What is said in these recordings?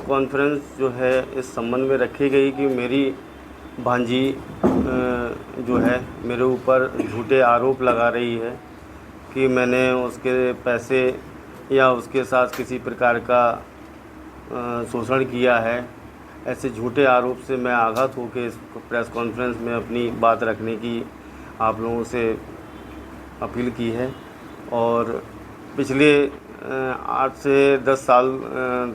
Conference जो है इस संबंध में रखी गई कि मेरी भांजी जो है मेरे ऊपर झूठे आरोप लगा रही है कि मैंने उसके पैसे या उसके साथ किसी प्रकार का शोषण किया है। ऐसे झूठे आरोप से मैं आघात होकर इस प्रेस कॉन्फ्रेंस में अपनी बात रखने की आप लोगों से अपील की है। और पिछले 8 से 10 साल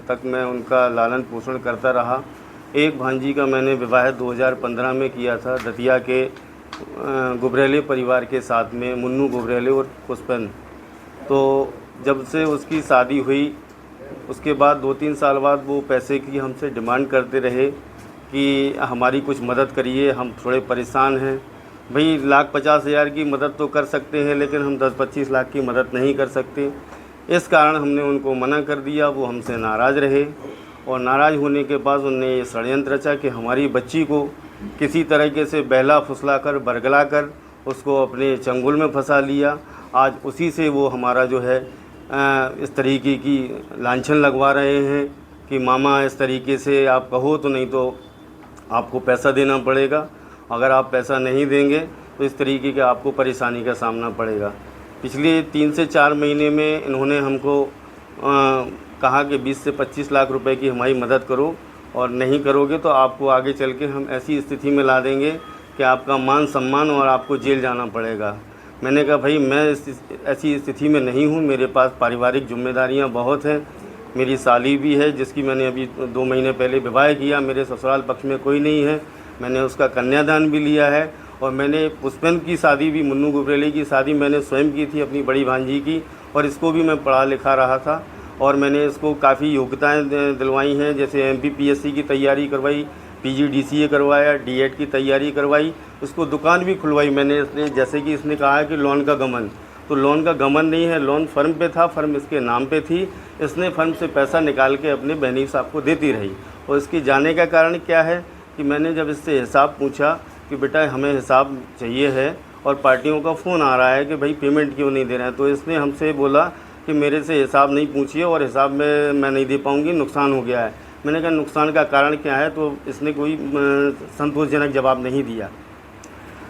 तक मैं उनका लालन पोषण करता रहा। एक भांजी का मैंने विवाह 2015 में किया था दतिया के गुबरेले परिवार के साथ में, मुन्नू गुबरेले और पुष्पन। तो जब से उसकी शादी हुई उसके बाद 2-3 साल बाद वो पैसे की हमसे डिमांड करते रहे कि हमारी कुछ मदद करिए, हम थोड़े परेशान हैं। भाई 1,50,000 की मदद तो कर सकते हैं लेकिन हम 10-25 लाख की मदद नहीं कर सकते। इस कारण हमने उनको मना कर दिया। वो हमसे नाराज़ रहे और नाराज़ होने के बाद उन्होंने ये षड्यंत्र रचा कि हमारी बच्ची को किसी तरीके से बहला फुसला कर बरगला कर उसको अपने चंगुल में फंसा लिया। आज उसी से वो हमारा जो है इस तरीके की लांछन लगवा रहे हैं कि मामा इस तरीके से आप कहो तो, नहीं तो आपको पैसा देना पड़ेगा, अगर आप पैसा नहीं देंगे तो इस तरीके के आपको परेशानी का सामना पड़ेगा। पिछले 3 से 4 महीने में इन्होंने हमको कहा कि 20 से 25 लाख रुपए की हमारी मदद करो और नहीं करोगे तो आपको आगे चल के हम ऐसी स्थिति में ला देंगे कि आपका मान सम्मान और आपको जेल जाना पड़ेगा। मैंने कहा भाई मैं ऐसी स्थिति में नहीं हूँ, मेरे पास पारिवारिक जिम्मेदारियाँ बहुत हैं। मेरी साली भी है जिसकी मैंने अभी 2 महीने पहले विवाह किया, मेरे ससुराल पक्ष में कोई नहीं है, मैंने उसका कन्यादान भी लिया है। और मैंने पुष्पन की शादी भी, मुन्नू गुबरेली की शादी मैंने स्वयं की थी अपनी बड़ी भांजी की, और इसको भी मैं पढ़ा लिखा रहा था और मैंने इसको काफ़ी योग्यताएँ दिलवाई हैं, जैसे MPPSC की तैयारी करवाई, PGDCA करवाया, D.ED की तैयारी करवाई, उसको दुकान भी खुलवाई मैंने। इसने जैसे कि इसने कहा है कि लोन का गमन, तो लोन का गमन नहीं है, लोन फर्म पे था, फर्म इसके नाम पे थी। इसने फर्म से पैसा निकाल के अपने बहनी साहब को देती रही। और इसकी जाने का कारण क्या है कि मैंने जब इससे हिसाब पूछा कि बेटा हमें हिसाब चाहिए है और पार्टियों का फ़ोन आ रहा है कि भाई पेमेंट क्यों नहीं दे रहे हैं, तो इसने हमसे बोला कि मेरे से हिसाब नहीं पूछिए और हिसाब में मैं नहीं दे पाऊँगी, नुकसान हो गया है। मैंने कहा नुकसान का कारण क्या है, तो इसने कोई संतोषजनक जवाब नहीं दिया।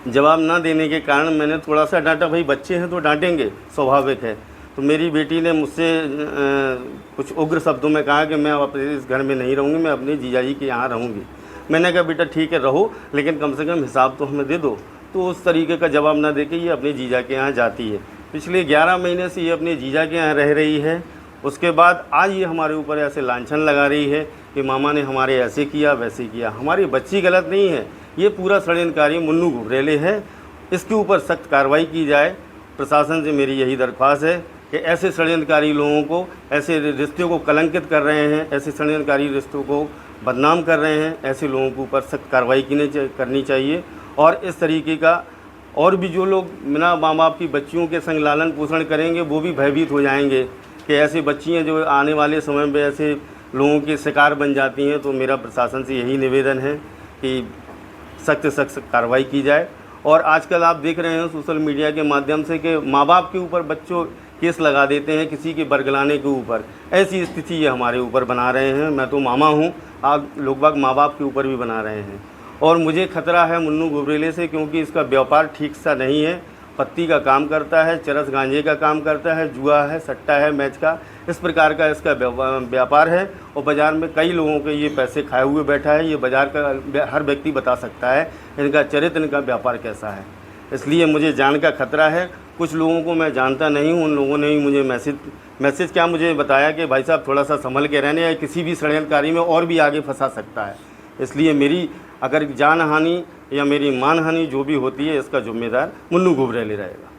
जवाब ना देने के कारण मैंने थोड़ा सा डांटा, भाई बच्चे हैं तो डांटेंगे, स्वाभाविक है। तो मेरी बेटी ने मुझसे कुछ उग्र शब्दों में कहा कि मैं अब इस घर में नहीं रहूँगी, मैं अपने जीजाजी के यहाँ रहूँगी। मैंने कहा बेटा ठीक है रहो, लेकिन कम से कम हिसाब तो हमें दे दो। तो उस तरीके का जवाब ना देके ये अपने जीजा के यहाँ जाती है। पिछले 11 महीने से ये अपने जीजा के यहाँ रह रही है। उसके बाद आज ये हमारे ऊपर ऐसे लांछन लगा रही है कि मामा ने हमारे ऐसे किया वैसे किया। हमारी बच्ची गलत नहीं है, ये पूरा षड्यंत्रकारी मुन्नू गुबरेले है। इसके ऊपर सख्त कार्रवाई की जाए। प्रशासन से मेरी यही दरख्वास्त है कि ऐसे षड्यंत्रकारी लोगों को, ऐसे रिश्तों को कलंकित कर रहे हैं, ऐसे षड्यंत्रकारी रिश्तों को बदनाम कर रहे हैं, ऐसे लोगों के ऊपर सख्त कार्रवाई करनी चाहिए। और इस तरीके का और भी जो लोग बिना माँ बाप की बच्चियों के संग लालन पोषण करेंगे वो भी भयभीत हो जाएंगे कि ऐसी बच्चियाँ जो आने वाले समय में ऐसे लोगों के शिकार बन जाती हैं। तो मेरा प्रशासन से यही निवेदन है कि सख्त सख्त कार्रवाई की जाए। और आजकल आप देख रहे हैं सोशल मीडिया के माध्यम से कि माँ बाप के ऊपर बच्चों केस लगा देते हैं किसी के बरगलाने के ऊपर। ऐसी स्थिति ये हमारे ऊपर बना रहे हैं। मैं तो मामा हूँ, आप लोग बाग माँ बाप के ऊपर भी बना रहे हैं। और मुझे खतरा है मुन्नू गुबरेले से, क्योंकि इसका व्यापार ठीक सा नहीं है। पत्ती का काम करता है, चरस गांजे का काम करता है, जुआ है, सट्टा है, मैच का, इस प्रकार का इसका व्यापार है। और बाज़ार में कई लोगों के ये पैसे खाए हुए बैठा है। ये बाज़ार का हर व्यक्ति बता सकता है इनका चरित्र, इनका व्यापार कैसा है। इसलिए मुझे जान का खतरा है। कुछ लोगों को मैं जानता नहीं हूँ, उन लोगों ने ही मुझे मैसेज क्या मुझे बताया कि भाई साहब थोड़ा सा संभल के रहने, या किसी भी षड्यंत्रकारी में और भी आगे फंसा सकता है। इसलिए मेरी अगर जान हानि या मेरी मान हानि जो भी होती है, इसका जिम्मेदार मुन्नू गुबरेले रहेगा।